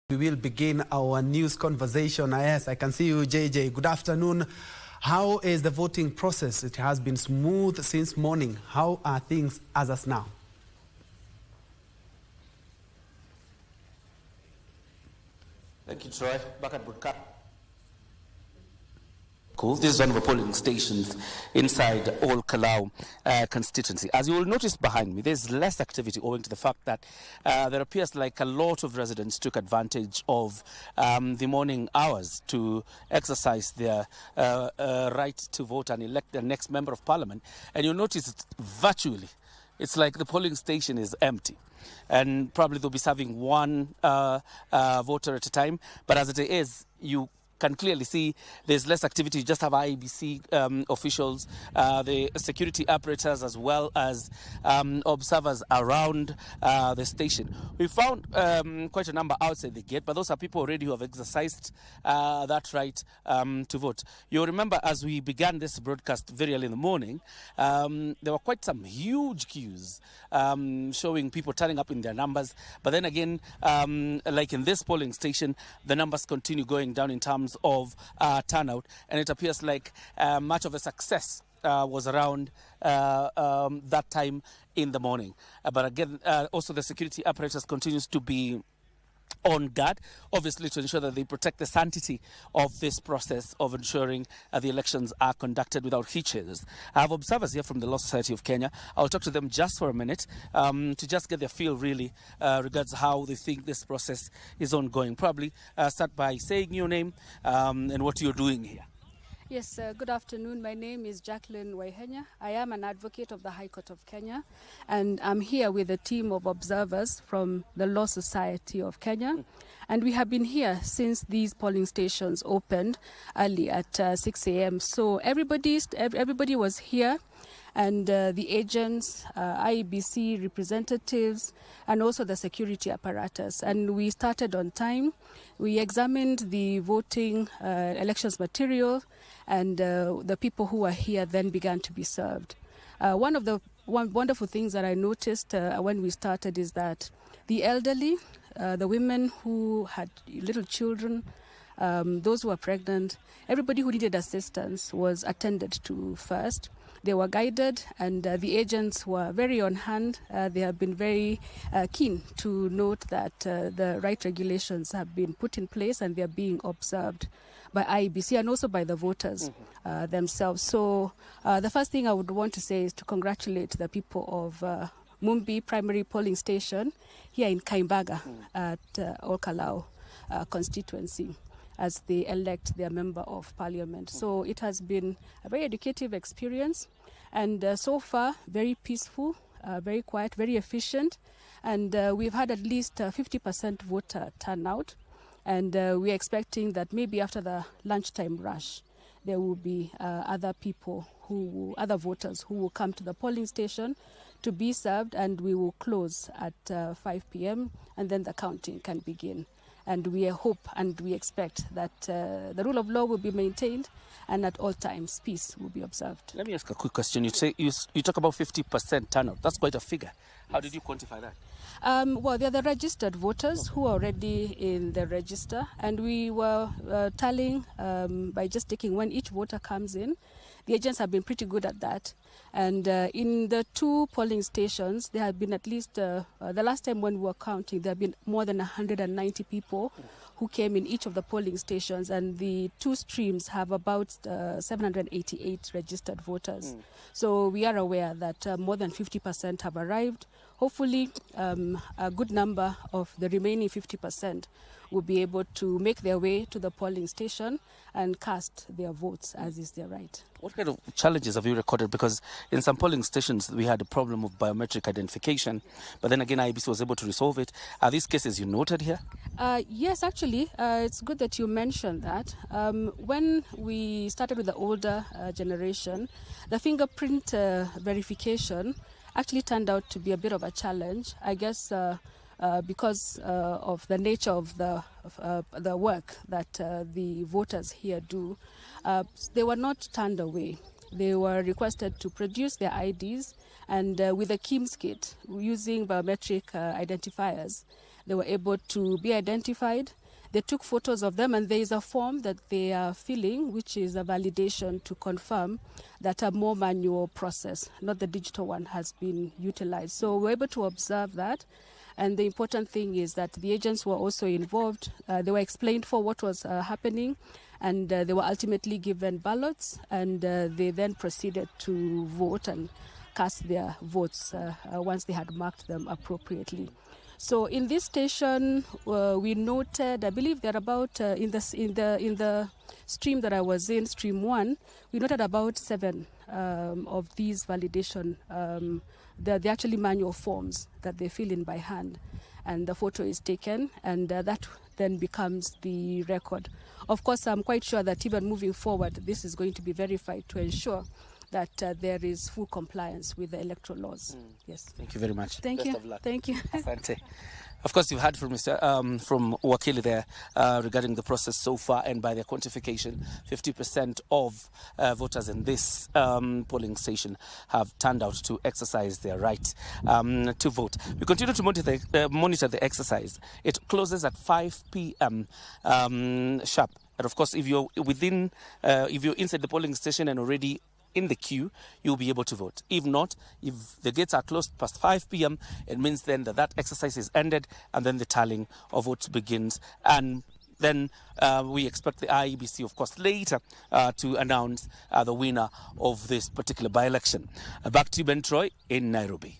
We will begin our news conversation. Yes, I can see you, JJ. Good afternoon. How is the voting process? It has been smooth since morning. How are things as of now? Thank you, Troy. Back at broadcast. Cool. This is one of the polling stations inside all Kalou constituency. As you will notice behind me, there's less activity owing to the fact that there appears like a lot of residents took advantage of the morning hours to exercise their right to vote and elect the next member of parliament. And you'll notice virtually, it's like the polling station is empty. And probably they'll be serving one voter at a time. But as it is, you can clearly see there's less activity. You just have IEBC officials, the security apparatus, as well as observers around the station. We found quite a number outside the gate, but those are people already who have exercised that right to vote. You'll remember as we began this broadcast very early in the morning, there were quite some huge queues showing people turning up in their numbers. But then again, like in this polling station, the numbers continue going down in terms of turnout, and it appears like much of the success was around that time in the morning. But again, also the security apparatus continues to be on guard, obviously, to ensure that they protect the sanctity of this process of ensuring the elections are conducted without hitches. I have observers here from the Law Society of Kenya. I'll talk to them just for a minute to just get their feel really regards how they think this process is ongoing. Probably start by saying your name and what you're doing here. Yes, good afternoon. My name is Jacqueline Waihenya. I am an advocate of the High Court of Kenya, and I'm here with a team of observers from the Law Society of Kenya. And we have been here since these polling stations opened early at 6 a.m. So everybody was here, and the agents, IEBC representatives, and also the security apparatus. And we started on time. We examined the voting elections material, and the people who were here then began to be served. One wonderful things that I noticed when we started is that the elderly, the women who had little children, those who were pregnant, everybody who needed assistance was attended to first. They were guided, and the agents were very on hand. They have been very keen to note that the right regulations have been put in place and they are being observed by IEBC and also by the voters themselves. So the first thing I would want to say is to congratulate the people of Mumbi Primary Polling Station here in Kaimbaga at Kalou constituency, as they elect their member of parliament. So it has been a very educative experience, and so far very peaceful, very quiet, very efficient, and we've had at least 50% voter turnout, and we're expecting that maybe after the lunchtime rush there will be other voters who will come to the polling station to be served, and we will close at 5 p.m. and then the counting can begin. And we hope and we expect that the rule of law will be maintained, and at all times peace will be observed. Let me ask a quick question. You say you talk about 50% turnout. That's quite a figure. How did you quantify that? Well, they are the registered voters who are already in the register, and we were tallying by just taking when each voter comes in. The agents have been pretty good at that. And in the two polling stations, there have been at least, the last time when we were counting, there have been more than 190 people who came in each of the polling stations, and the two streams have about 788 registered voters. So we are aware that more than 50% have arrived. Hopefully, a good number of the remaining 50% will be able to make their way to the polling station and cast their votes as is their right. What kind of challenges have you recorded? Because in some polling stations, we had a problem of biometric identification, but then again, IEBC was able to resolve it. Are these cases you noted here? Yes, actually, it's good that you mentioned that. When we started with the older generation, the fingerprint verification actually turned out to be a bit of a challenge, I guess, because of the nature of the work that the voters here do. They were not turned away. They were requested to produce their IDs, and with a KIMS kit using biometric identifiers, They were able to be identified. They took photos of them, and there is a form that they are filling, which is a validation to confirm that a more manual process, not the digital one, has been utilized. So we're able to observe that. And the important thing is that the agents were also involved. They were explained for what was happening, and they were ultimately given ballots, and they then proceeded to vote and cast their votes once they had marked them appropriately. So in this station, we noted, I believe they're about in the stream that I was in, stream 1, we noted about 7 of these validation. They're actually manual forms that they fill in by hand, and the photo is taken, and that then becomes the record. Of course, I'm quite sure that even moving forward, this is going to be verified to ensure that there is full compliance with the electoral laws. Yes. Thank you very much. Thank Best you. of luck. Thank you. Asante. Of course, you've heard from from Wakili there regarding the process so far, and by their quantification, 50% of voters in this polling station have turned out to exercise their right to vote. We continue to monitor the exercise. It closes at 5 p.m. Sharp. And of course, if you're inside the polling station and already in the queue, you'll be able to vote. If not, if the gates are closed past 5 p.m., it means then that exercise is ended, and then the tallying of votes begins. And then we expect the IEBC, of course, later to announce the winner of this particular by-election. Back to you, Ben Troy, in Nairobi.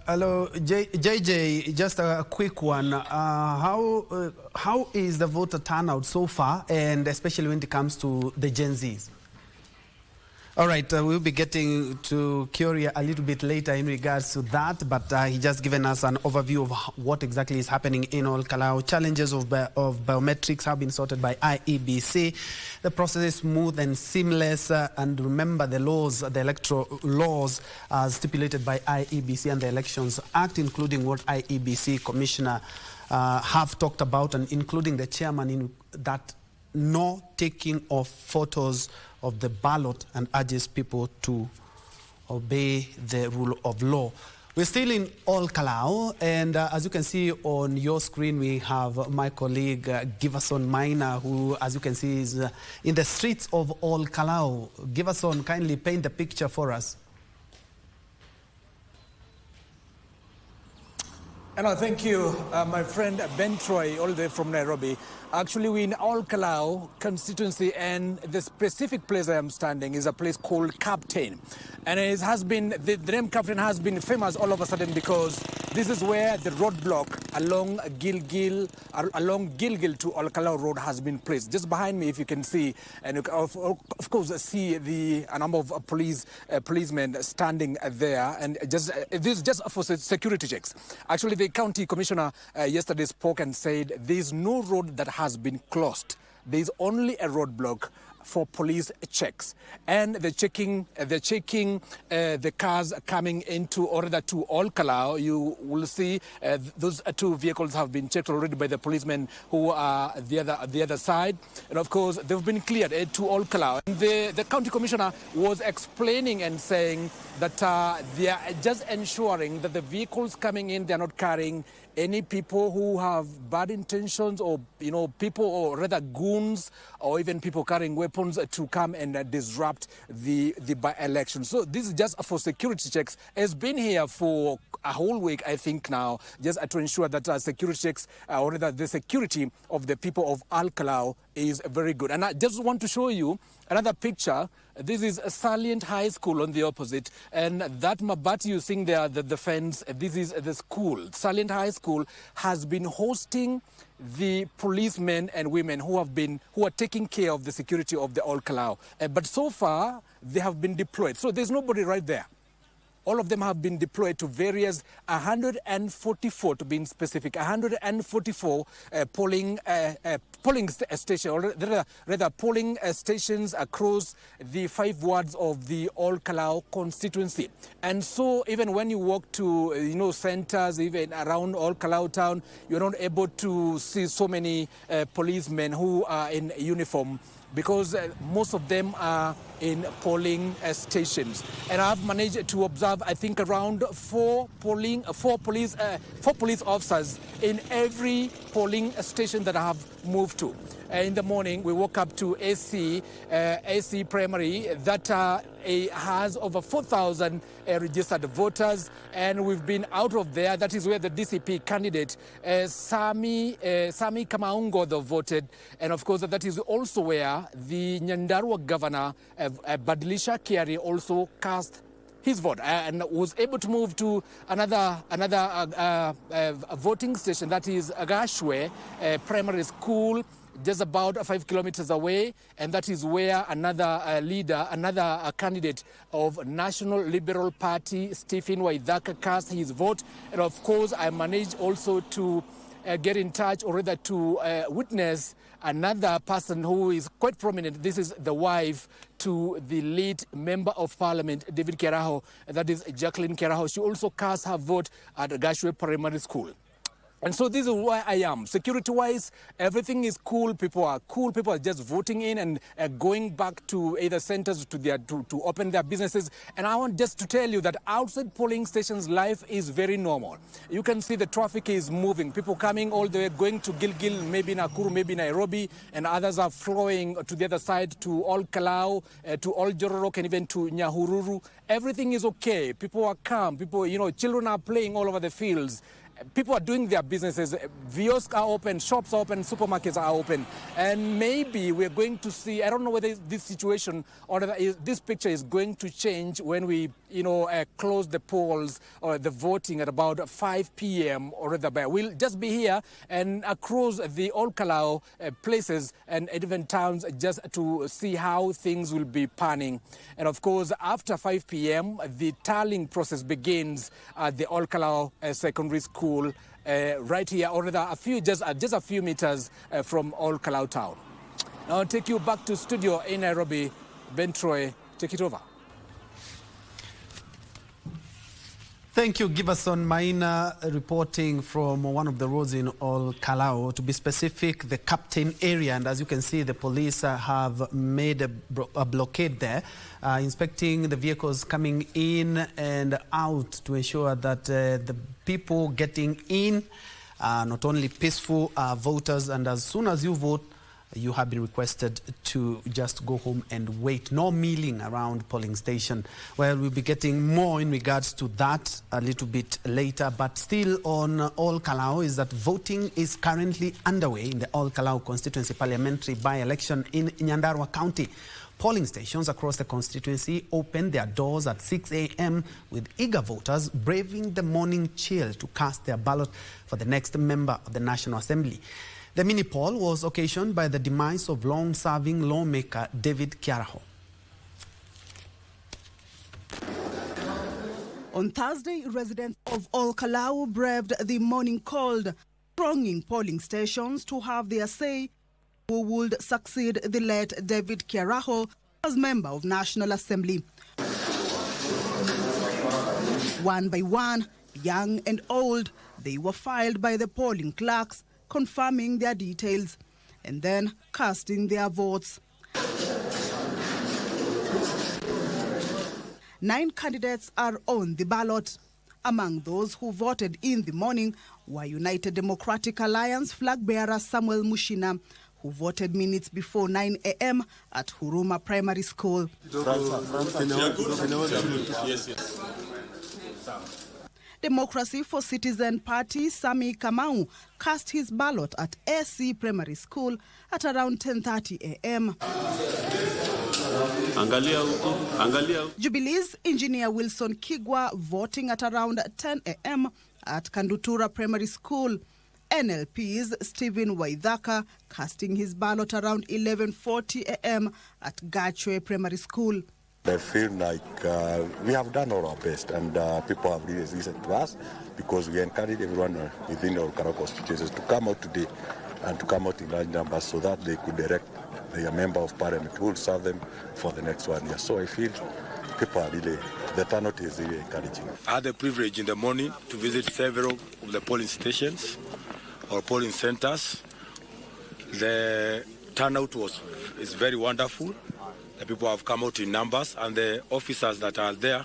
Hello, JJ, just a quick one. How is the voter turnout so far, and especially when it comes to the Gen Zs? All right, we'll be getting to Kyoria a little bit later in regards to that, but he just given us an overview of what exactly is happening in Kalou. Challenges of biometrics have been sorted by IEBC. The process is smooth and seamless, and remember the laws, the electoral laws stipulated by IEBC and the Elections Act, including what IEBC Commissioner have talked about, and including the chairman in that no taking of photos of the ballot, and urges people to obey the rule of law. We're still in Kalou, and as you can see on your screen, we have my colleague Giverson Maina, who, as you can see, is in the streets of Kalou. Giverson, kindly paint the picture for us. And thank you, my friend Ben Troy, all the way from Nairobi. Actually, we're in Kalou constituency, and the specific place I am standing is a place called Captain. And it has been, the name Captain has been famous all of a sudden because this is where the roadblock along Gilgil to Kalou Road has been placed. Just behind me, if you can see, and of course see a number of policemen standing there, and this is just for security checks. Actually, the county commissioner yesterday spoke and said there is no road that has been closed. There is only a roadblock for police checks, and they're checking the cars coming into, or rather to Kalou. You will see those 2 vehicles have been checked already by the policemen who are the other side, and of course they've been cleared to Kalou. And the county commissioner was explaining and saying that they are just ensuring that the vehicles coming in, they are not carrying any people who have bad intentions, or people, or rather goons, or even people carrying weapons to come and disrupt the by-election. So this is just for security checks. It's been here for a whole week, I think now, just to ensure that security checks, or rather the security of the people of Kalou is very good. And I just want to show you another picture. This is a Salient High School on the opposite, and that mabati you see there, the fence, this is the school. Salient High School has been hosting the policemen and women who are taking care of the security of the Kalou. But so far, they have been deployed. So there's nobody right there. All of them have been deployed to various 144, to be specific, 144 polling stations, or rather polling stations across the 5 wards of the Kalou constituency. And so even when you walk to centers, even around Kalou town, you're not able to see so many policemen who are in uniform because most of them are in polling stations. And I've managed to observe, I think, around four police officers in every polling station that I have moved to. In the morning, we woke up to AC Primary that has over 4,000 registered voters, and we've been out of there. That is where the DCP candidate, Sami Kamaungo, voted. And of course, that is also where the Nyandarua governor, Badilisha Kiari, also cast his vote and was able to move to another voting station, that is Agashwe Primary School, just about 5 kilometers away, and that is where another candidate of National Liberal Party, Stephen Waithaka, cast his vote. And of course, I managed also to get in touch, or rather to witness another person who is quite prominent. This is the wife to the late Member of Parliament, David Keraho, that is Jacqueline Keraho. She also cast her vote at Agashwe Primary School. And so this is where I am. Security-wise, everything is cool. People are cool. People are just voting in and going back to either centers to open their businesses. And I want just to tell you that outside polling stations, life is very normal. You can see the traffic is moving. People coming all the way, going to Gilgil, maybe Nakuru, maybe Nairobi, and others are flowing to the other side, to all Kalou, to all Jororok, and even to Nyahururu. Everything is okay. People are calm. People, children are playing all over the fields. People are doing their businesses. Kiosks are open, shops are open, supermarkets are open. And maybe we're going to see, I don't know whether this situation or this picture is going to change when we, close the polls or the voting at about 5 p.m. or rather, we'll just be here and across the all Kalou places and even towns just to see how things will be panning. And of course, after 5 p.m., the tallying process begins at the all Kalou Secondary School. Right here, or rather just a few meters from All Kalou town. Now I'll take you back to studio in Nairobi. Ben Troy, take it over. Thank you, Giverson Maina, reporting from one of the roads in All Kalou. To be specific, the Captain area, and as you can see, the police have made a blockade there, inspecting the vehicles coming in and out to ensure that the people getting in are not only peaceful voters, and as soon as you vote, you have been requested to just go home and wait. No milling around polling station. Well, we'll be getting more in regards to that a little bit later, but still on All Kalou is that voting is currently underway in the All Kalou constituency parliamentary by-election in Nyandarua County. Polling stations across the constituency opened their doors at 6 a.m. with eager voters braving the morning chill to cast their ballot for the next member of the National Assembly. The mini poll was occasioned by the demise of long-serving lawmaker David Keraho. On Thursday, residents of All Kalou braved the morning cold, thronging polling stations to have their say who would succeed the late David Keraho as member of National Assembly. One by one, young and old, they were filed by the polling clerks, confirming their details and then casting their votes. 9 candidates are on the ballot. Among those who voted in the morning were United Democratic Alliance flag bearer Samuel Mushina, who voted minutes before 9 a.m. at Huruma Primary School. Democracy for Citizen Party Sami Kamau cast his ballot at AC Primary School at around 10:30 a.m. Jubilee's Engineer Wilson Kigwa voting at around 10 a.m. at Kandutura Primary School. NLP's Stephen Waithaka casting his ballot around 11:40 a.m. at Gachwe Primary School. I feel like we have done all our best, and people have really listened to us because we encourage everyone within our Kalou constituencies to come out today and to come out in large numbers so that they could direct their member of parliament who will serve them for the next 1 year. So I feel people are really, the turnout is really encouraging. I had the privilege in the morning to visit several of the polling stations or polling centers. The turnout is very wonderful. The people have come out in numbers, and the officers that are there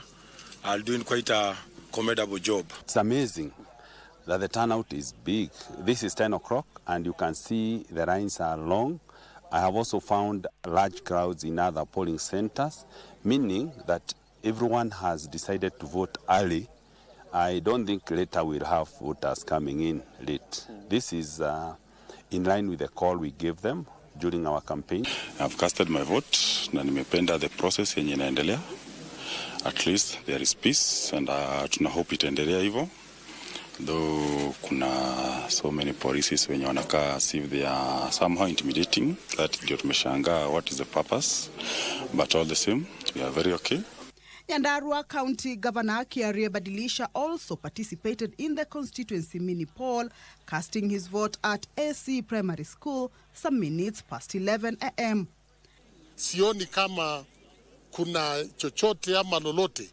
are doing quite a commendable job. It's amazing that the turnout is big. This is 10 o'clock, and you can see the lines are long. I have also found large crowds in other polling centers, meaning that everyone has decided to vote early. I don't think later we'll have voters coming in late. This is in line with the call we gave them during our campaign. I've casted my vote na nimependa the process yenye inaendelea. At least there is peace, and tuna hope itaendelea hivyo. Though kuna so many policies wenye wanakaa as if they are somehow intimidating, that ndio tumeshangaa what is the purpose, but all the same we are very okay. Nyandarua County Governor Kiarie Badilisha also participated in the constituency mini poll, casting his vote at AC Primary School some minutes past 11 a.m. Sioni kama kuna chochote ama lolote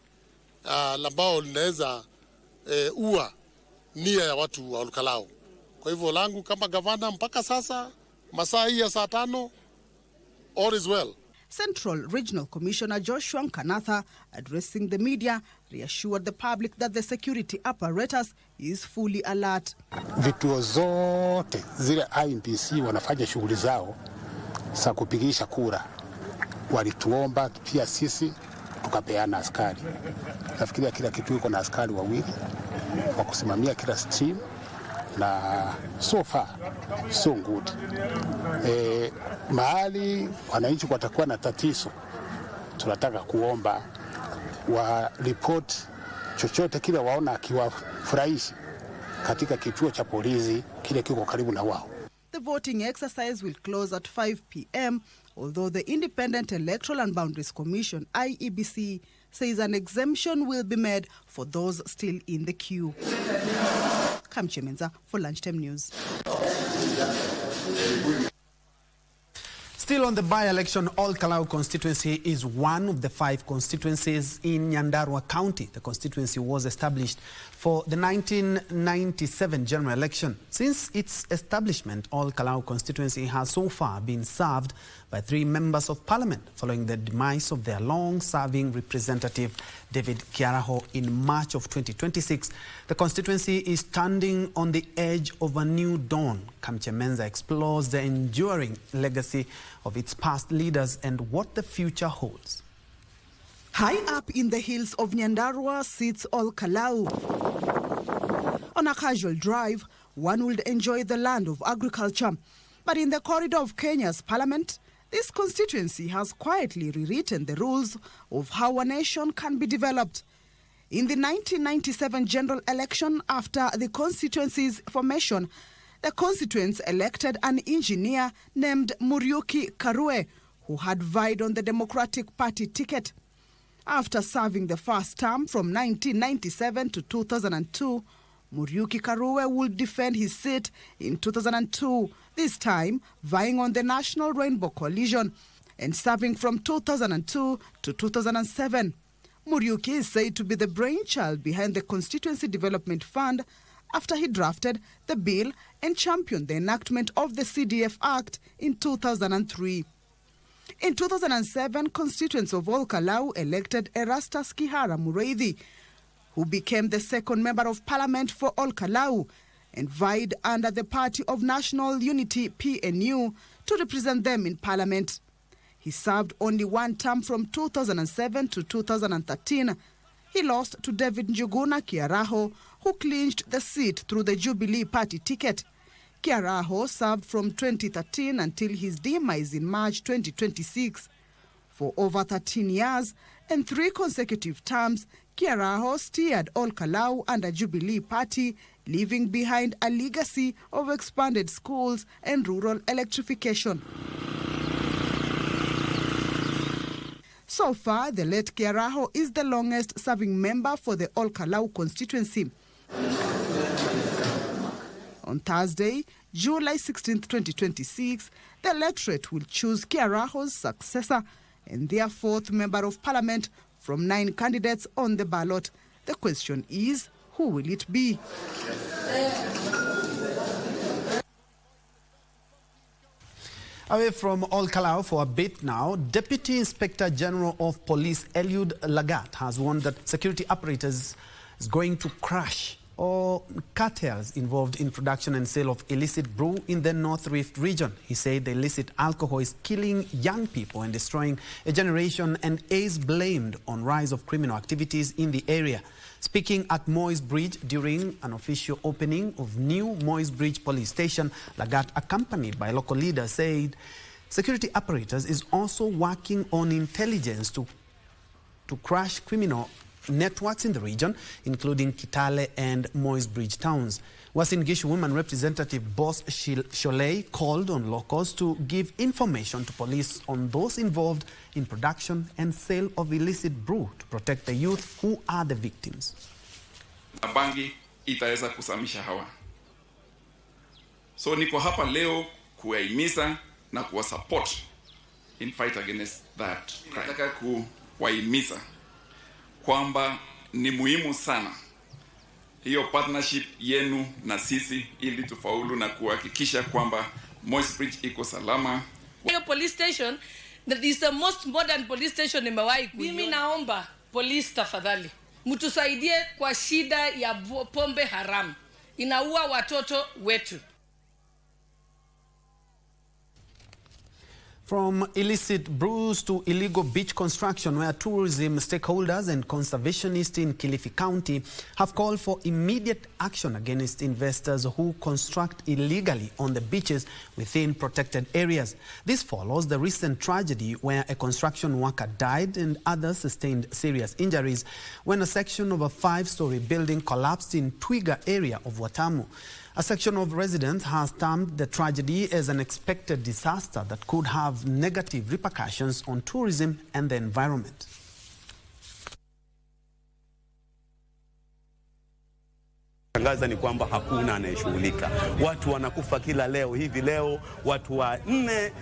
ambao linaweza ua nia ya watu wa Kalou. Kwa hivyo langu kama gavana mpaka sasa masaa hii ya saa 5 all is well. Central Regional Commissioner Joshua Nkanatha, addressing the media, reassured the public that the security apparatus is fully alert. Vituo zote zile IMPC wanafanya shughuli zao za kupigisha kura. Walituomba pia sisi tukapeana askari. Nafikiria kila kitu iko na askari wawili wa kusimamia kila stream, na so far so good. Mahali wananchi watakuwa na tatizo, tunataka kuomba wa report chochote kile waona akiwafurahishi katika kituo cha polisi kile kiko karibu na wao. The voting exercise will close at 5 p.m. although the Independent Electoral and Boundaries Commission IEBC says an exemption will be made for those still in the queue. Kamche Menza for Lunchtime News. Still on the by-election, Kalou constituency is one of the 5 constituencies in Nyandarua County. The constituency was established for the 1997 general election. Since its establishment, Kalou constituency has so far been served by 3 members of parliament following the demise of their long-serving representative David Kiaraho in March of 2026. The constituency is standing on the edge of a new dawn. Kamche Menza explores the enduring legacy of its past leaders and what the future holds. High up in the hills of Nyandarua sits Kalou. On a casual drive, one would enjoy the land of agriculture. But in the corridor of Kenya's parliament, this constituency has quietly rewritten the rules of how a nation can be developed. In the 1997 general election, after the constituency's formation, the constituents elected an engineer named Muriuki Karue, who had vied on the Democratic Party ticket. After serving the first term from 1997 to 2002, Muriuki Karue would defend his seat in 2002, this time vying on the National Rainbow Coalition and serving from 2002 to 2007. Muriuki is said to be the brainchild behind the Constituency Development Fund after he drafted the bill and championed the enactment of the CDF Act in 2003. In 2007, constituents of Kalou elected Erastus Kihara Mureithi, who became the second member of parliament for Kalou and vied under the Party of National Unity PNU to represent them in parliament. He served only one term from 2007 to 2013. He lost to David Njuguna Kiaraho, who clinched the seat through the Jubilee Party ticket. Kiaraho served from 2013 until his demise in March 2026. For over 13 years and 3 consecutive terms, Kiaraho steered Kalou under Jubilee Party, leaving behind a legacy of expanded schools and rural electrification. So far, the late Kiaraho is the longest-serving member for the Kalou constituency. On Thursday, July 16, 2026, the electorate will choose Kiaraho's successor and their 4th member of parliament from 9 candidates on the ballot. The question is, who will it be? Away from Kalou for a bit now, Deputy Inspector General of Police Eliud Lagat has warned that security apparatus is going to crush all cartels involved in production and sale of illicit brew in the North Rift region. He said the illicit alcohol is killing young people and destroying a generation and is blamed on rise of criminal activities in the area. Speaking at Moy's Bridge during an official opening of new Moy's Bridge police station, Lagat, accompanied by local leaders, said security apparatus is also working on intelligence to crush criminal networks in the region, including Kitale and Moy's Bridge towns. Uasin Gishu Women Representative Boss Sholei called on locals to give information to police on those involved in production and sale of illicit brew to protect the youth who are the victims. Bangi itaweza kusamisha hawa. So niko hapa leo kuwahimiza na kuwasupport in fight against that crime. Nataka kuwahimiza kwamba ni muhimu sana hiyo partnership yenu na sisi ili tufaulu na kuhakikisha kwamba Moy's Bridge iko salama. Hiyo police station that is the most modern police station nimewahi kuiona. Mimi naomba police tafadhali mtusaidie kwa shida ya pombe haramu. Inaua watoto wetu. From illicit brews to illegal beach construction, where tourism stakeholders and conservationists in Kilifi County have called for immediate action against investors who construct illegally on the beaches within protected areas. This follows the recent tragedy where a construction worker died and others sustained serious injuries when a section of a 5-story building collapsed in Twiga area of Watamu. A section of residents has termed the tragedy as an expected disaster that could have negative repercussions on tourism and the environment. Tangaza ni kwamba hakuna anayeshughulika. Watu wanakufa kila leo. Hivi leo watu 4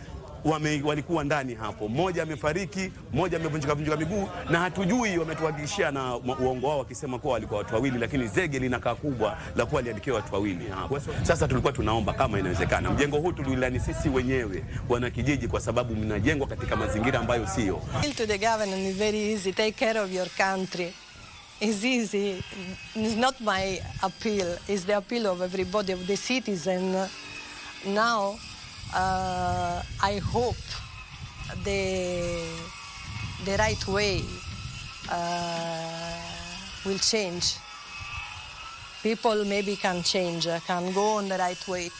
walikuwa ndani hapo. Mmoja amefariki, mmoja amevunjika miguu na hatujui, wametuhakikishia na uongo wao wakisema kwa walikuwa watu 2, lakini zege linakaa kubwa la kuwa liandikiwa watu 2 hapo. Sasa tulikuwa tunaomba kama inawezekana mjengo huu tulilani sisi wenyewe wana kijiji, kwa sababu mnajengwa katika mazingira ambayo sio. To the government is very easy, take care of your country. It's easy. It's not my appeal, it's the appeal of everybody, of the citizen. Now I hope the right way will change. People maybe can change, can go on the right way.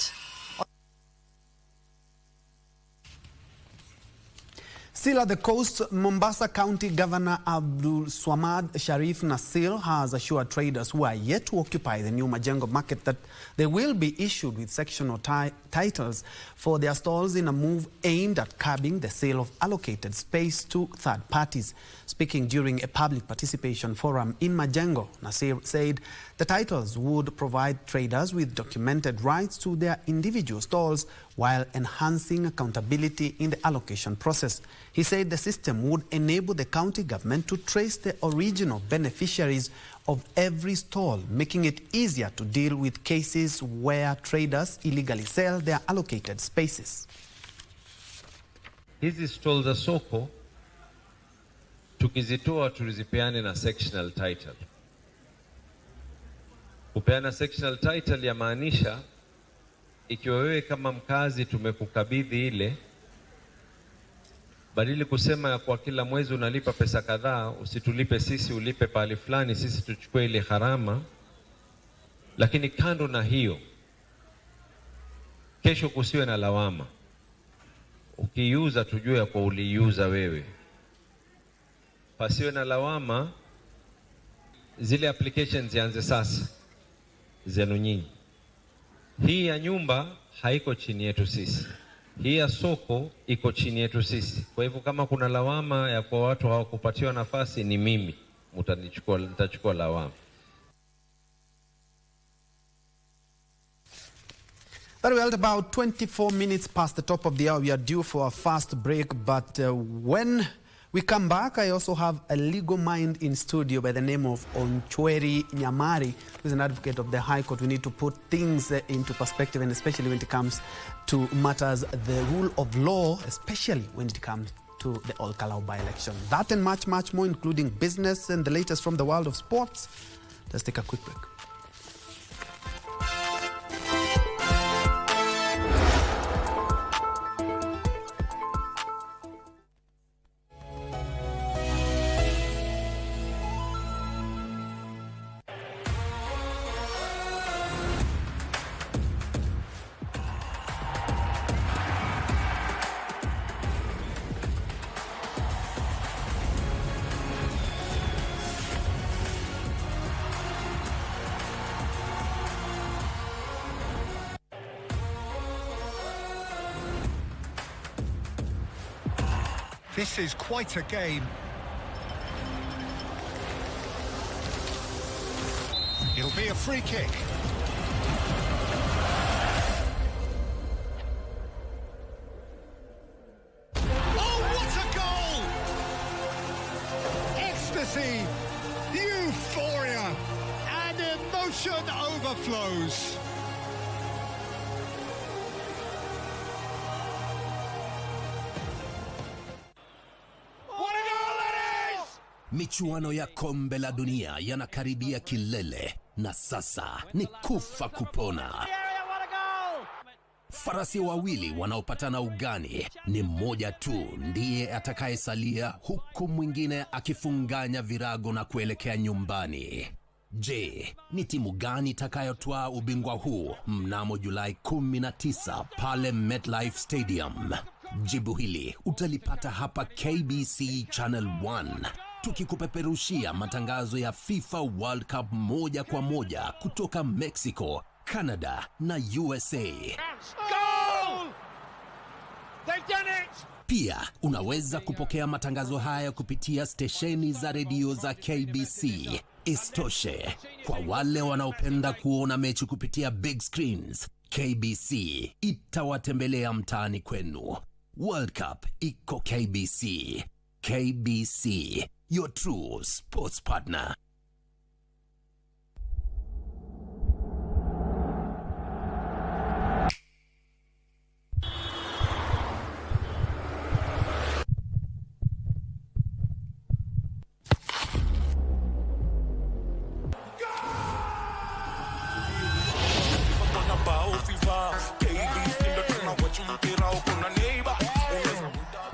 Still at the coast, Mombasa County Governor Abdul Swamad Sharif Nasil has assured traders who are yet to occupy the new Majengo market that they will be issued with sectional titles for their stalls in a move aimed at curbing the sale of allocated space to third parties. Speaking during a public participation forum in Majengo, Nasir said the titles would provide traders with documented rights to their individual stalls while enhancing accountability in the allocation process. He said the system would enable the county government to trace the original beneficiaries of every stall, making it easier to deal with cases where traders illegally sell their allocated spaces. Hizi stall za soko tukizitoa tuzipeane na sectional title. Kupeana sectional title yamaanisha ikiwa wewe kama mkazi tumekukabidhi ile, badili kusema kwa kila mwezi unalipa pesa kadhaa, usitulipe sisi, ulipe pahali fulani, sisi tuchukue ile gharama. Lakini kando na hiyo, kesho kusiwe na lawama. Ukiuza tujue kwa uliuza wewe. Pasiwe na lawama, zile applications zianze sasa zenu nyinyi. Hii ya nyumba haiko chini yetu sisi. Hii ya soko iko chini yetu sisi. Kwa hivyo kama kuna lawama ya kwa watu hawakupatiwa nafasi, ni mimi nitachukua lawama. Very well, about 24 minutes past the top of the hour, we are due for our fast break, but when We come back. I also have a legal mind in studio by the name of Onchweri Nyamari, who is an advocate of the High Court. We need to put things into perspective, and especially when it comes to matters, the rule of law, especially when it comes to the Kalou by-election. That and much, much more, including business and the latest from the world of sports. Let's take a quick break. This is quite a game. It'll be a free kick. Oh, what a goal! Ecstasy, euphoria, and emotion overflows. Michuano ya kombe la dunia yanakaribia kilele na sasa ni kufa kupona. Farasi wawili wanaopatana ugani, ni mmoja tu ndiye atakayesalia, huku mwingine akifunganya virago na kuelekea nyumbani. Je, ni timu gani itakayotwaa ubingwa huu mnamo Julai 19 pale MetLife Stadium? Jibu hili utalipata hapa KBC Channel 1. Tukikupeperushia matangazo ya FIFA World Cup moja kwa moja kutoka Mexico, Canada na USA. Goal! They've done it! Pia unaweza kupokea matangazo haya kupitia stesheni za redio za KBC. Istoshe, kwa wale wanaopenda kuona mechi kupitia big screens, KBC itawatembelea mtaani kwenu. World Cup iko KBC. KBC, your true sports partner.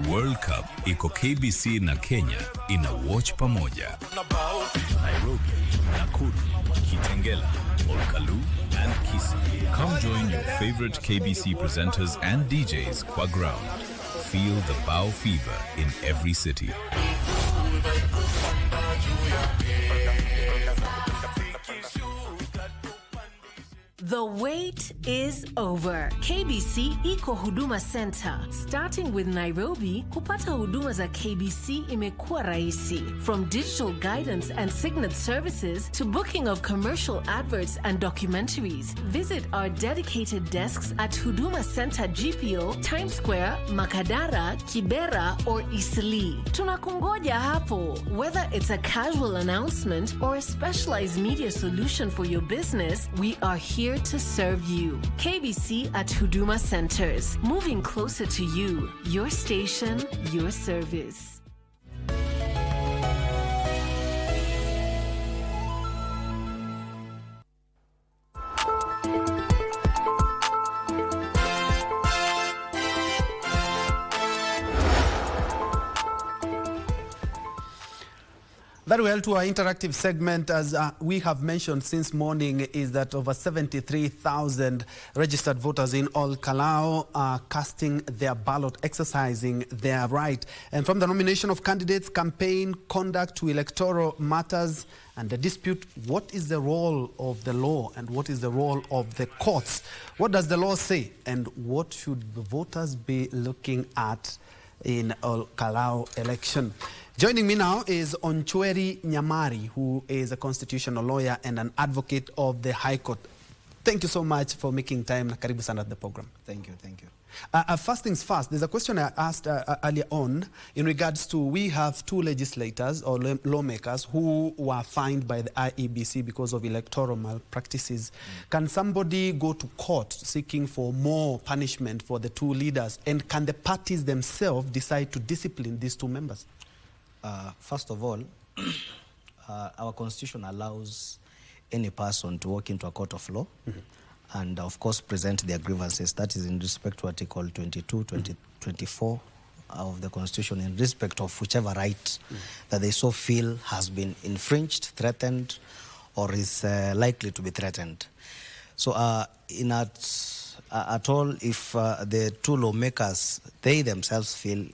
World Cup iko KBC na Kenya ina watch pamoja. Nairobi, Nakuru, Kitengela, Kalou and Kisii. Come join your favorite KBC presenters and DJs kwa ground. Feel the bow fever in every city. The wait is over. KBC iko Huduma Center. Starting with Nairobi, kupata huduma za KBC imekuwa rahisi. From digital guidance and signet services to booking of commercial adverts and documentaries, visit our dedicated desks at Huduma Center GPO, Times Square, Makadara, Kibera or Eastleigh. Tunakungoja hapo. Whether it's a casual announcement or a specialized media solution for your business, we are here to serve you. KBC at Huduma Centers, moving closer to you. Your station, your service. Very well, to our interactive segment, as we have mentioned since morning, is that over 73,000 registered voters in all Kalou are casting their ballot, exercising their right. And from the nomination of candidates, campaign conduct to electoral matters and the dispute, what is the role of the law and what is the role of the courts? What does the law say and what should the voters be looking at in all Kalou election? Joining me now is Onchweri Nyamari, who is a constitutional lawyer and an advocate of the High Court. Thank you so much for making time. Na karibu sana at the program. Thank you, thank you. First things first, there's a question I asked earlier on in regards to, we have 2 legislators or lawmakers who were fined by the IEBC because of electoral malpractices. Can somebody go to court seeking for more punishment for the 2 leaders? And can the parties themselves decide to discipline these 2 members? First of all, our constitution allows any person to walk into a court of law and of course present their grievances. That is in respect to Article 22, 24 of the Constitution, in respect of whichever right that they so feel has been infringed, threatened, or is likely to be threatened. So at all, if the 2 lawmakers, they themselves feel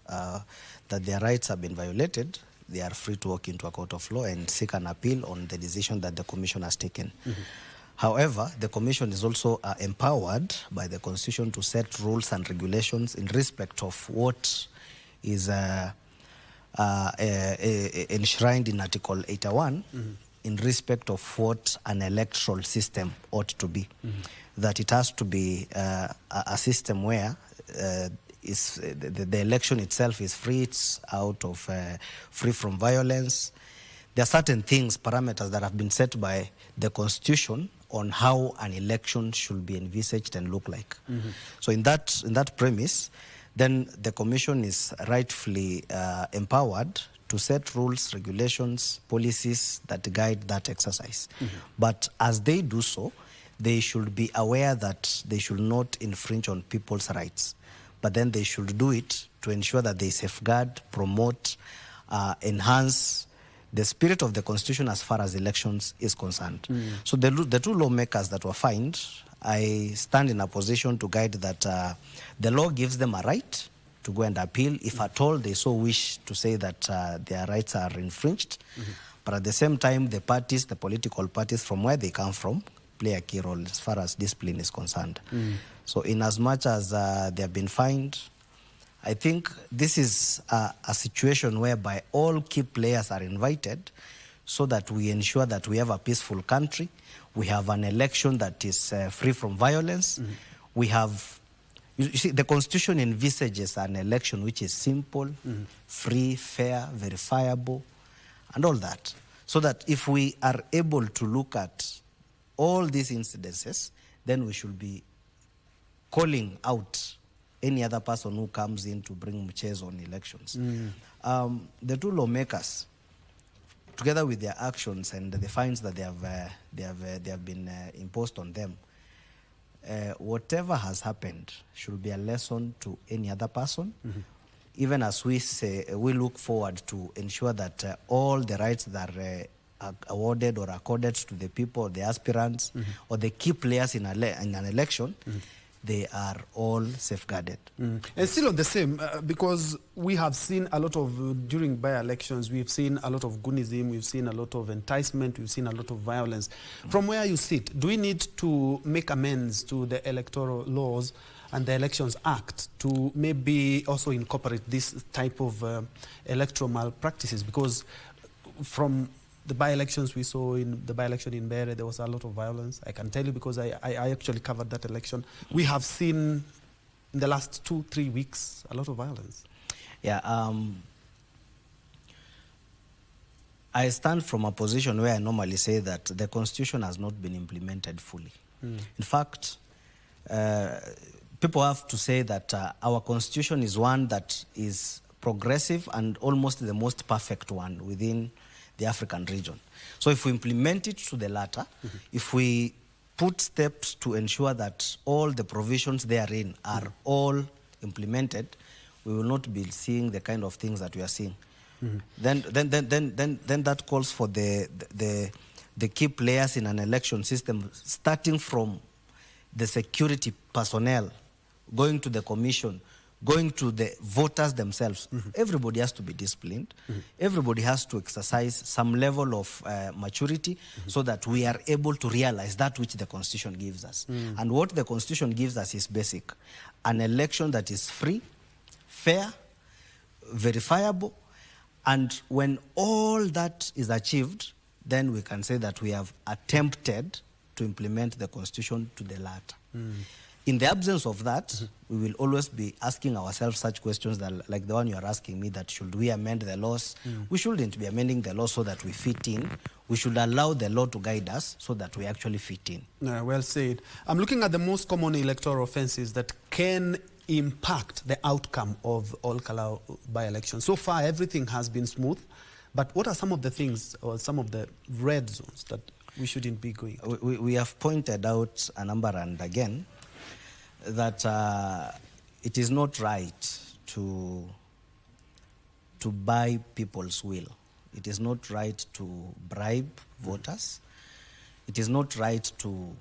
that their rights have been violated, they are free to walk into a court of law and seek an appeal on the decision that the Commission has taken. However, the Commission is also empowered by the Constitution to set rules and regulations in respect of what is enshrined in Article 81 in respect of what an electoral system ought to be. That it has to be a system where the election itself is free, it's out of free from violence. There are certain things, parameters that have been set by the Constitution on how an election should be envisaged and look like. So in that premise, then the Commission is rightfully empowered to set rules, regulations, policies that guide that exercise. But as they do so, they should be aware that they should not infringe on people's rights. But then they should do it to ensure that they safeguard, promote, enhance the spirit of the Constitution as far as elections is concerned. So the 2 lawmakers that were fined, I stand in a position to guide that the law gives them a right to go and appeal if at all they so wish to say that their rights are infringed. But at the same time, the parties, the political parties from where they come from, play a key role as far as discipline is concerned. So in as much as they have been fined, I think this is a situation whereby all key players are invited so that we ensure that we have a peaceful country, we have an election that is free from violence, we have, you see, the Constitution envisages an election which is simple, free, fair, verifiable, and all that. So that if we are able to look at all these incidences, then we should be calling out any other person who comes in to bring mchezo on elections. The 2 lawmakers, together with their actions and the fines that they have been imposed on them, whatever has happened should be a lesson to any other person. Even as we say, we look forward to ensure that all the rights that are awarded or accorded to the people, the aspirants, or the key players in an election, they are all safeguarded. And still on the same, because we have seen a lot of, during by-elections, we've seen a lot of goonism, we've seen a lot of enticement, we've seen a lot of violence. From where you sit, do we need to make amends to the electoral laws and the Elections Act to maybe also incorporate this type of electoral malpractices? Because from the by-elections we saw, in the by-election in Bere, there was a lot of violence. I can tell you because I actually covered that election. We have seen in the last 2-3 weeks a lot of violence. Yeah, I stand from a position where I normally say that the Constitution has not been implemented fully. In fact, people have to say that our Constitution is one that is progressive and almost the most perfect one within the African region. So if we implement it to the latter, if we put steps to ensure that all the provisions therein are all implemented, we will not be seeing the kind of things that we are seeing. Then that calls for the key players in an election system, starting from the security personnel, going to the commission, going to the voters themselves. Everybody has to be disciplined. Everybody has to exercise some level of maturity so that we are able to realize that which the Constitution gives us. And what the Constitution gives us is basic. An election that is free, fair, verifiable, and when all that is achieved, then we can say that we have attempted to implement the constitution to the latter. In the absence of that, we will always be asking ourselves such questions that, like the one you are asking me, that should we amend the laws? We shouldn't be amending the law so that we fit in. We should allow the law to guide us so that we actually fit in. Well said. I'm looking at the most common electoral offences that can impact the outcome of all Kalou by-elections. So far, everything has been smooth. But what are some of the things or some of the red zones that we shouldn't be going to? We have pointed out a number, and again, that it is not right to buy people's will. It is not right to bribe voters. It is not right to,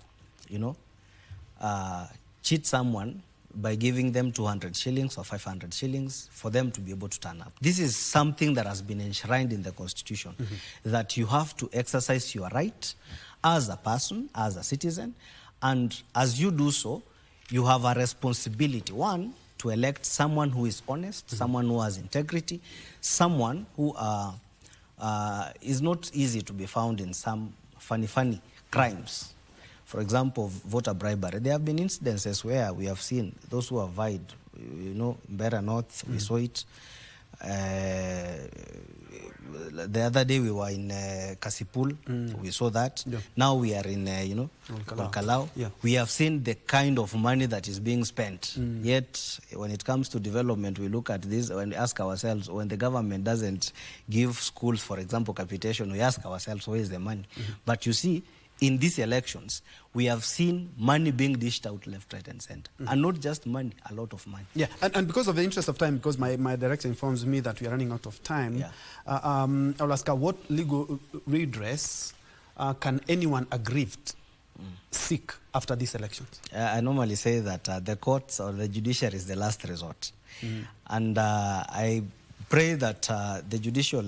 cheat someone by giving them 200 shillings or 500 shillings for them to be able to turn up. This is something that has been enshrined in the Constitution, that you have to exercise your right as a person, as a citizen, and as you do so, you have a responsibility, one, to elect someone who is honest, someone who has integrity, someone who is not easy to be found in some funny crimes. For example, voter bribery. There have been incidences where we have seen those who have vied, Mbera North, we saw it. The other day we were in Kasipul, we saw that. Yeah. Now we are in, Kalou. Yeah. We have seen the kind of money that is being spent. Yet, when it comes to development, we look at this and ask ourselves, when the government doesn't give schools, for example, capitation, we ask ourselves, where is the money? But you see, in these elections, we have seen money being dished out left, right, and center. And not just money, a lot of money. Yeah, and because of the interest of time, because my director informs me that we are running out of time, I'll ask her, what legal redress can anyone aggrieved seek after these elections? I normally say that the courts or the judiciary is the last resort. And I pray that the judicial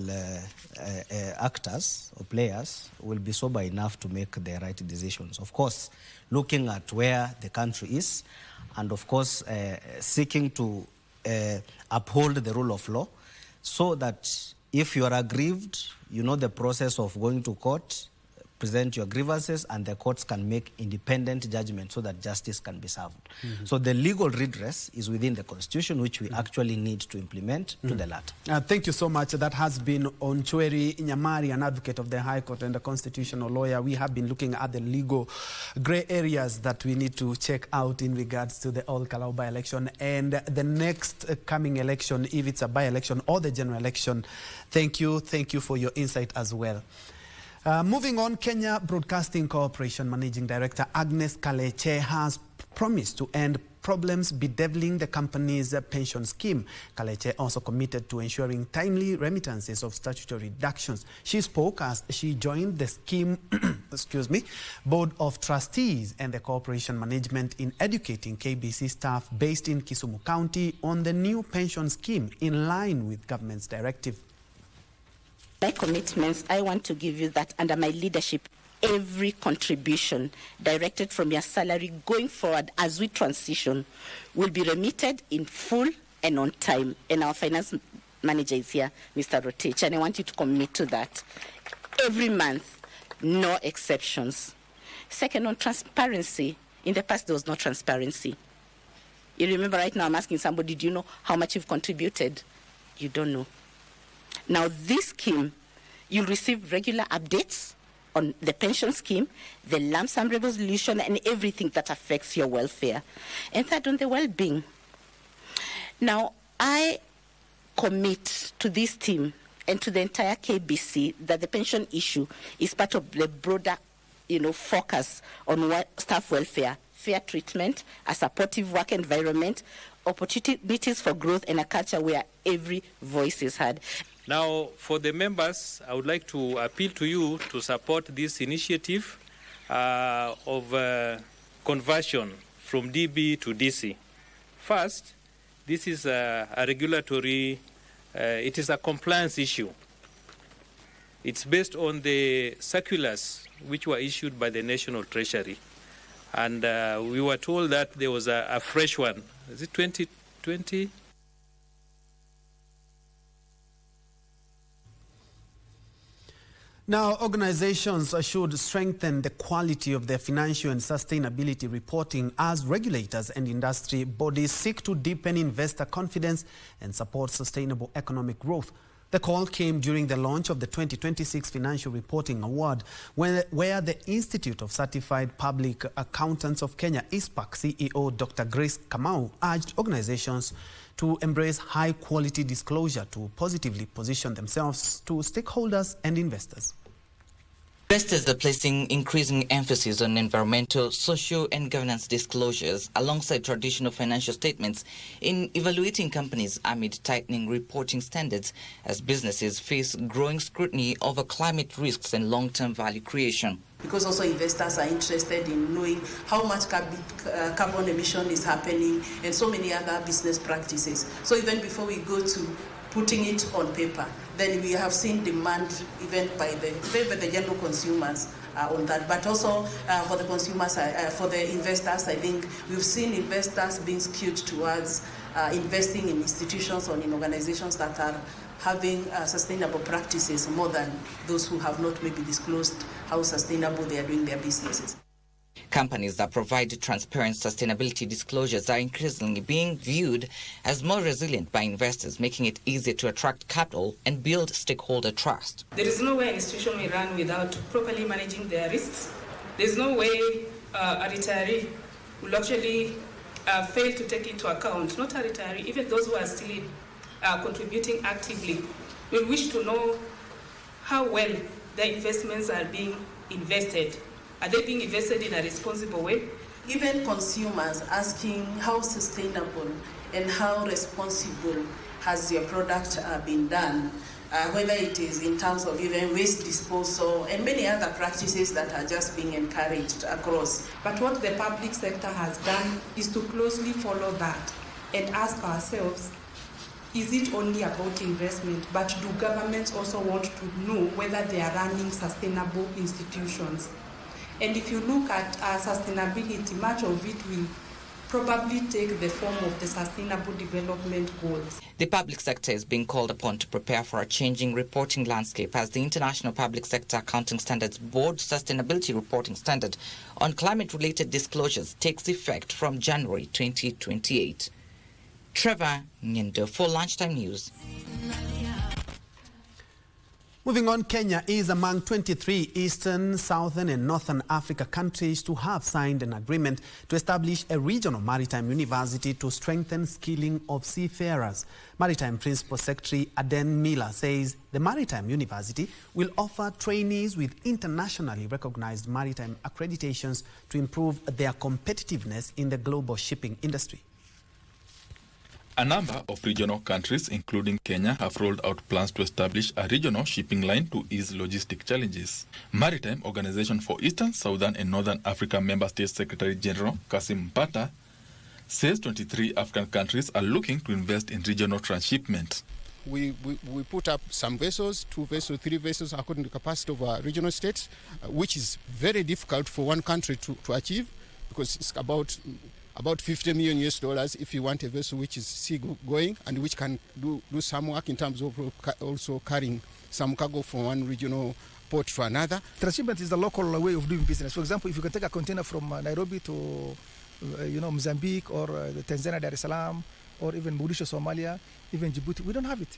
actors or players will be sober enough to make the right decisions. Of course, looking at where the country is, and of course, seeking to uphold the rule of law, so that if you are aggrieved, you know the process of going to court, present your grievances, and the courts can make independent judgment so that justice can be served. So the legal redress is within the Constitution, which we actually need to implement to the latter. Thank you so much. That has been Onchweri Nyamari, an advocate of the High Court and a constitutional lawyer. We have been looking at the legal grey areas that we need to check out in regards to the All Kalou by-election and the next coming election, if it's a by-election or the general election. Thank you for your insight as well. Moving on, Kenya Broadcasting Corporation Managing Director Agnes Kaleche has promised to end problems bedeviling the company's pension scheme. Kaleche also committed to ensuring timely remittances of statutory deductions. She spoke as she joined the scheme board of trustees and the corporation management in educating KBC staff based in Kisumu County on the new pension scheme in line with government's directive. My commitments, I want to give you that under my leadership, every contribution directed from your salary going forward as we transition will be remitted in full and on time. And our finance manager is here, Mr. Rotich, and I want you to commit to that. Every month, no exceptions. Second, on transparency. In the past, there was no transparency. You remember right now I'm asking somebody, do you know how much you've contributed? You don't know. Now, this scheme, you'll receive regular updates on the pension scheme, the lump sum resolution, and everything that affects your welfare. And third, on the well-being. Now, I commit to this team and to the entire KBC that the pension issue is part of the broader, focus on staff welfare, fair treatment, a supportive work environment, opportunities for growth, and a culture where every voice is heard. Now, for the members, I would like to appeal to you to support this initiative of conversion from DB to DC. First, this is a regulatory, it is a compliance issue. It's based on the circulars which were issued by the National Treasury. And we were told that there was a fresh one. Is it 2020? Now, organizations should strengthen the quality of their financial and sustainability reporting as regulators and industry bodies seek to deepen investor confidence and support sustainable economic growth. The call came during the launch of the 2026 Financial Reporting Award, where the Institute of Certified Public Accountants of Kenya, ISPAC CEO Dr. Grace Kalou urged organizations to embrace high-quality disclosure to positively position themselves to stakeholders and investors. Investors are placing increasing emphasis on environmental, social and governance disclosures alongside traditional financial statements in evaluating companies amid tightening reporting standards as businesses face growing scrutiny over climate risks and long-term value creation. Because also investors are interested in knowing how much carbon emission is happening and so many other business practices. So even before we go to putting it on paper, then we have seen demand even by the general consumers on that. But also for the consumers, for the investors, I think we've seen investors being skewed towards investing in institutions or in organizations that are having sustainable practices more than those who have not maybe disclosed how sustainable they are doing their businesses. Companies that provide transparent sustainability disclosures are increasingly being viewed as more resilient by investors, making it easier to attract capital and build stakeholder trust. There is no way an institution will run without properly managing their risks. There is no way a retiree will actually fail to take into account, not a retiree, even those who are still contributing actively will wish to know how well their investments are being invested. Are they being invested in a responsible way? Even consumers asking how sustainable and how responsible has your product been done, whether it is in terms of even waste disposal and many other practices that are just being encouraged across. But what the public sector has done is to closely follow that and ask ourselves, is it only about investment, but do governments also want to know whether they are running sustainable institutions? And if you look at sustainability, much of it will probably take the form of the Sustainable Development Goals. The public sector is being called upon to prepare for a changing reporting landscape as the International Public Sector Accounting Standards Board Sustainability Reporting Standard on climate-related disclosures takes effect from January 2028. Trevor Nyendo for Lunchtime News. Moving on, Kenya is among 23 Eastern, Southern and Northern Africa countries to have signed an agreement to establish a regional maritime university to strengthen skilling of seafarers. Maritime Principal Secretary Aden Miller says the Maritime University will offer trainees with internationally recognized maritime accreditations to improve their competitiveness in the global shipping industry. A number of regional countries, including Kenya, have rolled out plans to establish a regional shipping line to ease logistic challenges. Maritime Organization for Eastern, Southern and Northern Africa Member State Secretary General Kasim Mpata says 23 African countries are looking to invest in regional transshipment. We put up some vessels, 2 vessels, 3 vessels, according to the capacity of our regional states, which is very difficult for one country to achieve, because it's about $50 million if you want a vessel which is sea-going and which can do some work in terms of also carrying some cargo from one regional port to another. Transshipment is the local way of doing business. For example, if you can take a container from Nairobi to Mozambique or Tanzania, Dar es Salaam, or even Mogadishu, Somalia, even Djibouti, we don't have it.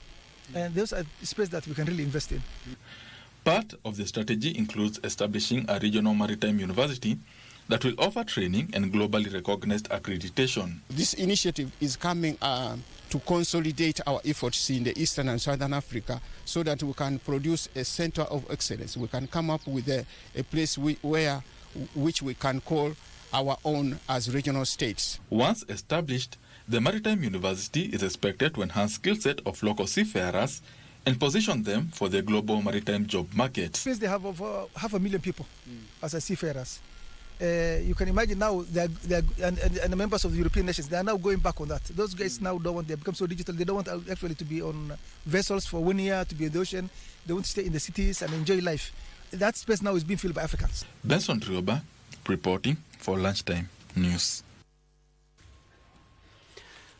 And there's a space that we can really invest in. Part of the strategy includes establishing a regional maritime university that will offer training and globally recognized accreditation. This initiative is coming to consolidate our efforts in the Eastern and Southern Africa so that we can produce a center of excellence. We can come up with a place which we can call our own as regional states. Once established, the Maritime University is expected to enhance skill set of local seafarers and position them for the global maritime job market. Since they have over 500,000 people as seafarers, you can imagine now and the members of the European nations, they are now going back on that. Those guys now don't want, they become so digital, they don't want actually to be on vessels for 1 year, to be in the ocean. They want to stay in the cities and enjoy life. That space now is being filled by Africans. Benson Rioba reporting for Lunchtime News.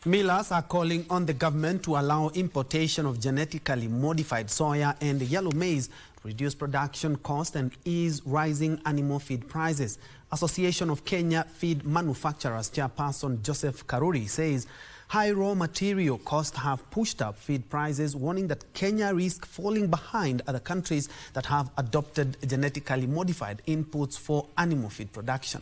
Millers are calling on the government to allow importation of genetically modified soya and yellow maize to reduce production costs and ease rising animal feed prices. Association of Kenya Feed Manufacturers chairperson Joseph Karuri says high raw material costs have pushed up feed prices, warning that Kenya risks falling behind other countries that have adopted genetically modified inputs for animal feed production.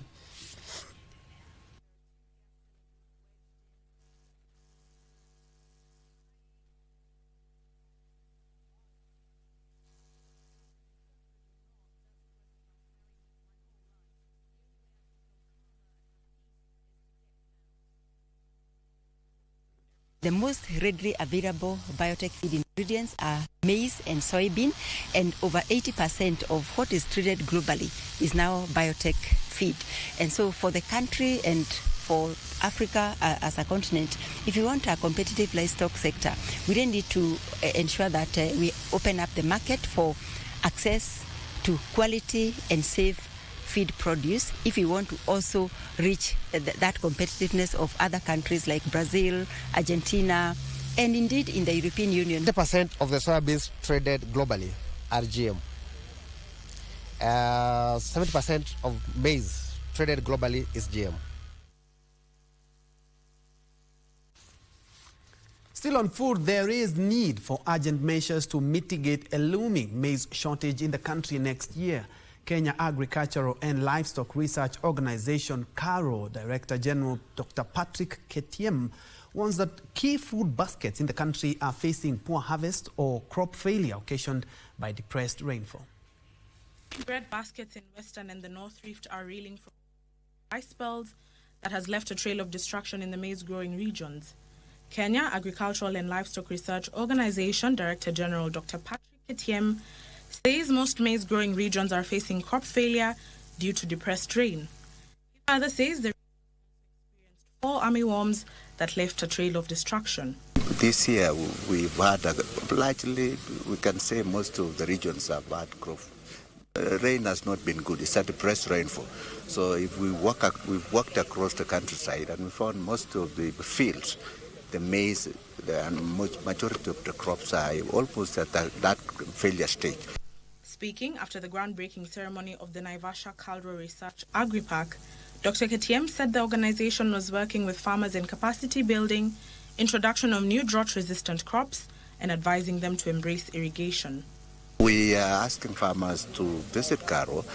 The most readily available biotech feed ingredients are maize and soybean, and over 80% of what is traded globally is now biotech feed. And so for the country and for Africa as a continent, if you want a competitive livestock sector, we then need to ensure that we open up the market for access to quality and safe feed produce if we want to also reach that competitiveness of other countries like Brazil, Argentina, and indeed in the European Union. 80% of the soybeans traded globally are GM. 70% of maize traded globally is GM. Still on food, there is need for urgent measures to mitigate a looming maize shortage in the country next year. Kenya Agricultural and Livestock Research Organization, Kalou Director General Dr. Patrick Ketiem, warns that key food baskets in the country are facing poor harvest or crop failure occasioned by depressed rainfall. Bread baskets in Western and the North Rift are reeling from ice spells that has left a trail of destruction in the maize-growing regions. Kenya Agricultural and Livestock Research Organization Director General Dr. Patrick Ketiem says most maize-growing regions are facing crop failure due to depressed rain. He further says the region experienced 4 armyworms that left a trail of destruction. This year we've had largely, we can say most of the regions have had crop. Rain has not been good. It's a depressed rainfall. So if we've walked across the countryside and we found most of the fields, the maize, the majority of the crops are almost at that failure stage. Speaking after the groundbreaking ceremony of the Naivasha Kalou Research Agri-Park, Dr. Ketiem said the organization was working with farmers in capacity building, introduction of new drought-resistant crops, and advising them to embrace irrigation. We are asking farmers to visit Kalou,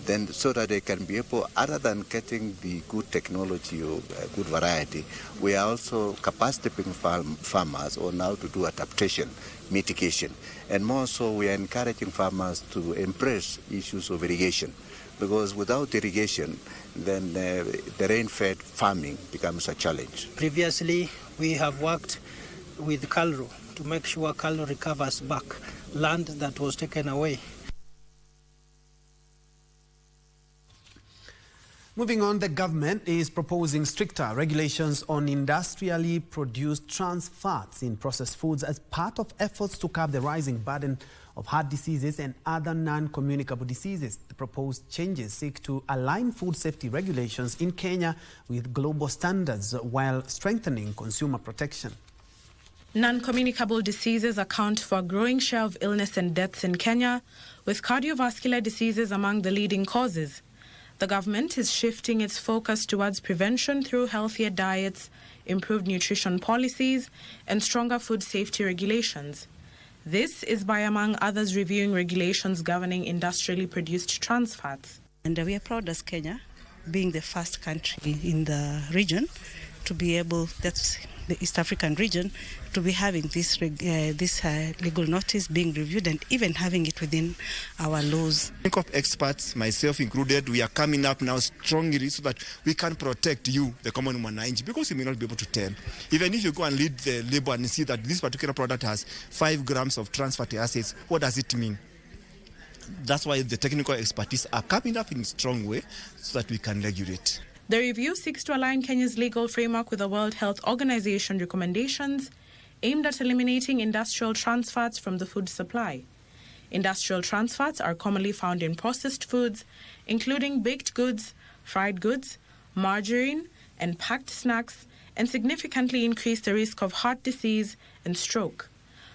then so that they can be able, other than getting the good technology or good variety, we are also capacitating farmers on how to do adaptation, mitigation. And more so, we are encouraging farmers to embrace issues of irrigation, because without irrigation, then the rain-fed farming becomes a challenge. Previously, we have worked with Kalou to make sure Kalou recovers back land that was taken away. Moving on, the government is proposing stricter regulations on industrially produced trans fats in processed foods as part of efforts to curb the rising burden of heart diseases and other non-communicable diseases. The proposed changes seek to align food safety regulations in Kenya with global standards while strengthening consumer protection. Non-communicable diseases account for a growing share of illness and deaths in Kenya, with cardiovascular diseases among the leading causes. The government is shifting its focus towards prevention through healthier diets, improved nutrition policies, and stronger food safety regulations. This is by, among others, reviewing regulations governing industrially produced trans fats. And we are proud as Kenya, being the first country in the region to be able, that's the East African region, to be having this legal notice being reviewed and even having it within our laws. I think of experts, myself included, we are coming up now strongly so that we can protect you, the common mwananchi, because you may not be able to tell. Even if you go and read the label and see that this particular product has 5 grams of trans fatty acids, what does it mean? That's why the technical expertise are coming up in a strong way so that we can regulate. The review seeks to align Kenya's legal framework with the World Health Organization recommendations aimed at eliminating industrial trans fats from the food supply. Industrial trans fats are commonly found in processed foods, including baked goods, fried goods, margarine, and packed snacks, and significantly increase the risk of heart disease and stroke.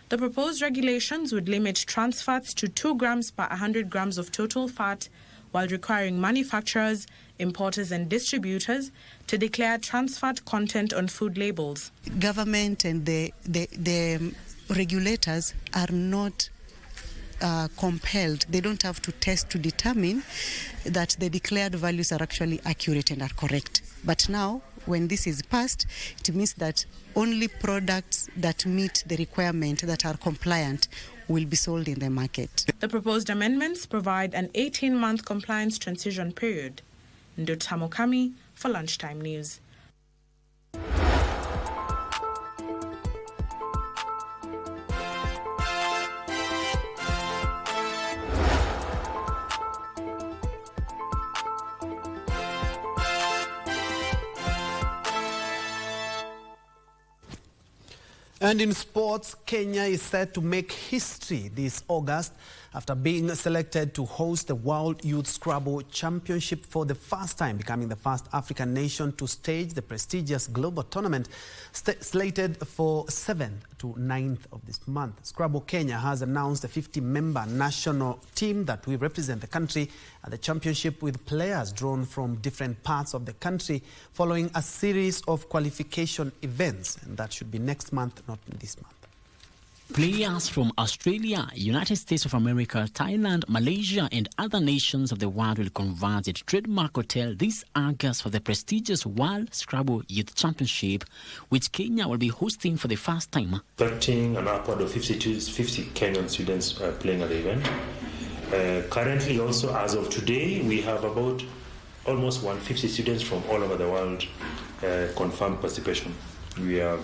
The proposed regulations would limit trans fats to 2 grams per 100 grams of total fat, while requiring manufacturers, importers and distributors to declare trans fat content on food labels. Government and the regulators are not compelled. They don't have to test to determine that the declared values are actually accurate and are correct. But now, when this is passed, it means that only products that meet the requirement that are compliant will be sold in the market. The proposed amendments provide an 18-month compliance transition period. Ndotamo Kami for Lunchtime News. And in sports, Kenya is set to make history this August after being selected to host the World Youth Scrabble Championship for the first time, becoming the first African nation to stage the prestigious global tournament slated for 7th to 9th of this month. Scrabble Kenya has announced a 50-member national team that will represent the country at the championship, with players drawn from different parts of the country following a series of qualification events. And that should be next month, not this month. Players from Australia, United States of America, Thailand, Malaysia and other nations of the world will converge at Trademark Hotel this August for the prestigious World Scrabble Youth Championship, which Kenya will be hosting for the first time. Expecting an upward of 50 Kenyan students playing at the event. Currently also, as of today, we have about almost 150 students from all over the world confirmed participation. We have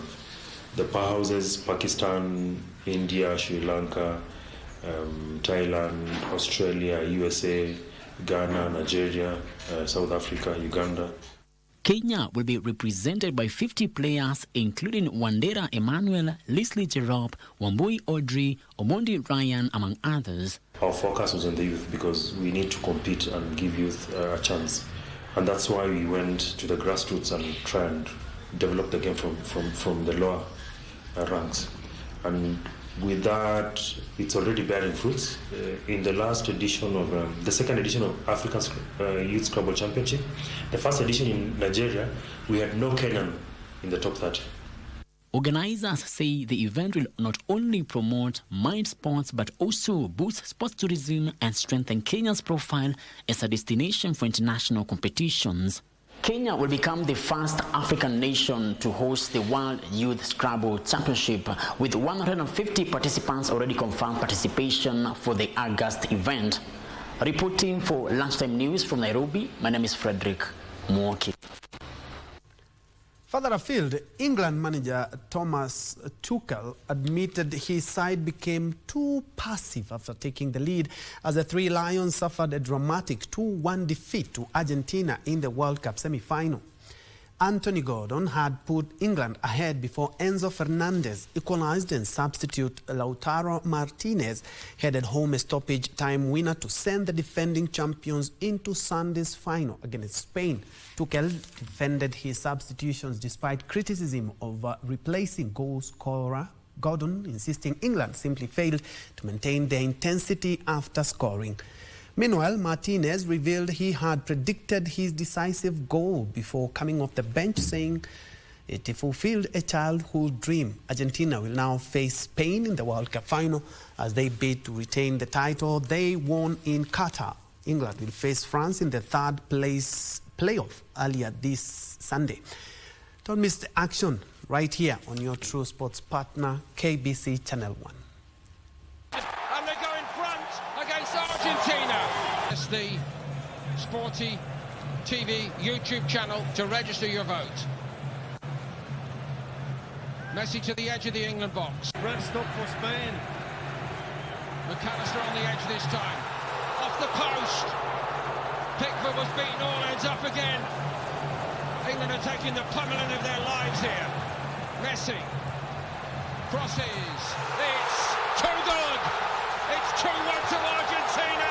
the powerhouses: Pakistan, India, Sri Lanka, Thailand, Australia, USA, Ghana, Nigeria, South Africa, Uganda. Kenya will be represented by 50 players, including Wandera Emmanuel, Leslie Jerop, Wambui Audrey, Omondi Ryan, among others. Our focus was on the youth because we need to compete and give youth a chance. And that's why we went to the grassroots and try and develop the game from the lower ranks. And with that, it's already bearing fruits. In the last edition of, the second edition of African Youth Scrabble Championship, the first edition in Nigeria, we had no Kenyan in the top 30. Organizers say the event will not only promote mind sports but also boost sports tourism and strengthen Kenya's profile as a destination for international competitions. Kenya will become the first African nation to host the World Youth Scrabble Championship, with 150 participants already confirmed participation for the August event. Reporting for Lunchtime News from Nairobi, my name is Frederick Mwoki. Further afield, England manager Thomas Tuchel admitted his side became too passive after taking the lead as the Three Lions suffered a dramatic 2-1 defeat to Argentina in the World Cup semi-final. Anthony Gordon had put England ahead before Enzo Fernandez equalized and substitute Lautaro Martinez headed home a stoppage time winner to send the defending champions into Sunday's final against Spain. Tuchel defended his substitutions despite criticism of replacing goal scorer Gordon, insisting England simply failed to maintain their intensity after scoring. Meanwhile, Martinez revealed he had predicted his decisive goal before coming off the bench, saying it fulfilled a childhood dream. Argentina will now face Spain in the World Cup final as they bid to retain the title they won in Qatar. England will face France in the third place playoff earlier this Sunday. Don't miss the action right here on your True Sports partner, KBC Channel 1. And they go in front against Argentina. It's the Sporty TV YouTube channel to register your vote. Messi to the edge of the England box. Red stop for Spain. McAllister on the edge this time. Off the post. Pickford was beaten, all ends up again. England are taking the pummeling of their lives here. Messi crosses. It's too good. It's 2-1 to Argentina.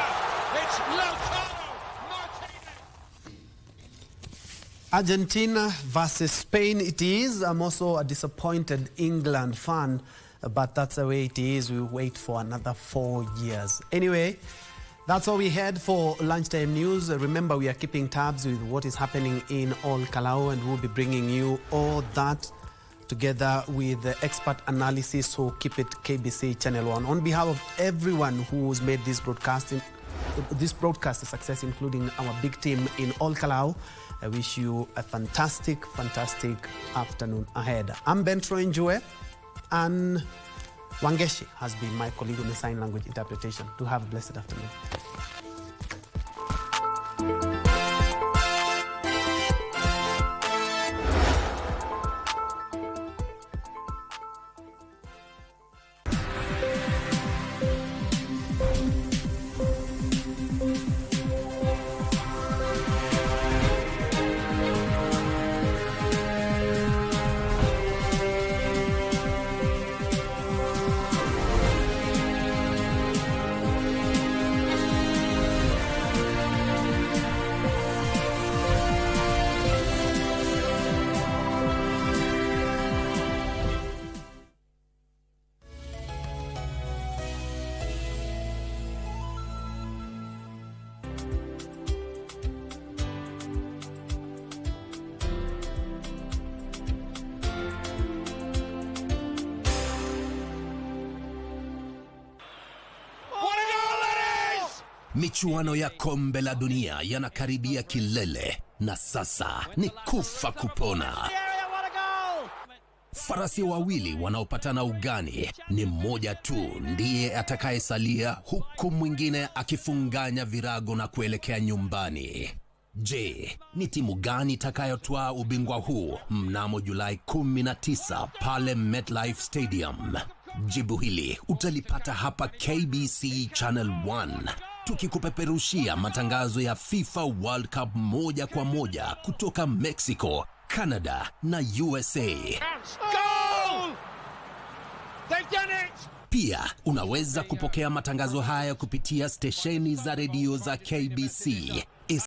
It's Lautaro Martinez. Argentina versus Spain it is. I'm also a disappointed England fan, but that's the way it is. We wait for another 4 years. Anyway, that's all we had for Lunchtime News. Remember, we are keeping tabs with what is happening in all Kalou, and we'll be bringing you all that together with the expert analysis, so keep it KBC Channel 1. On behalf of everyone who's made this broadcast a success, including our big team in all Kalou, I wish you a fantastic afternoon ahead. I'm Bentro Njue, and Wangeshi has been my colleague on the sign language interpretation. Do have a blessed afternoon. Michuano ya kombe la dunia yanakaribia kilele, na sasa ni kufa kupona. Farasi wawili wanaopatana ugani, ni mmoja tu ndiye atakayesalia, huku mwingine akifunganya virago na kuelekea nyumbani. Je, ni timu gani itakayotwaa ubingwa huu mnamo Julai 19 pale MetLife Stadium? Jibu hili utalipata hapa KBC Channel 1, tukikupeperushia matangazo ya FIFA World Cup moja kwa moja kutoka Mexico, Canada na USA. Goal! They've done it! Pia unaweza kupokea matangazo haya kupitia stesheni za redio za KBC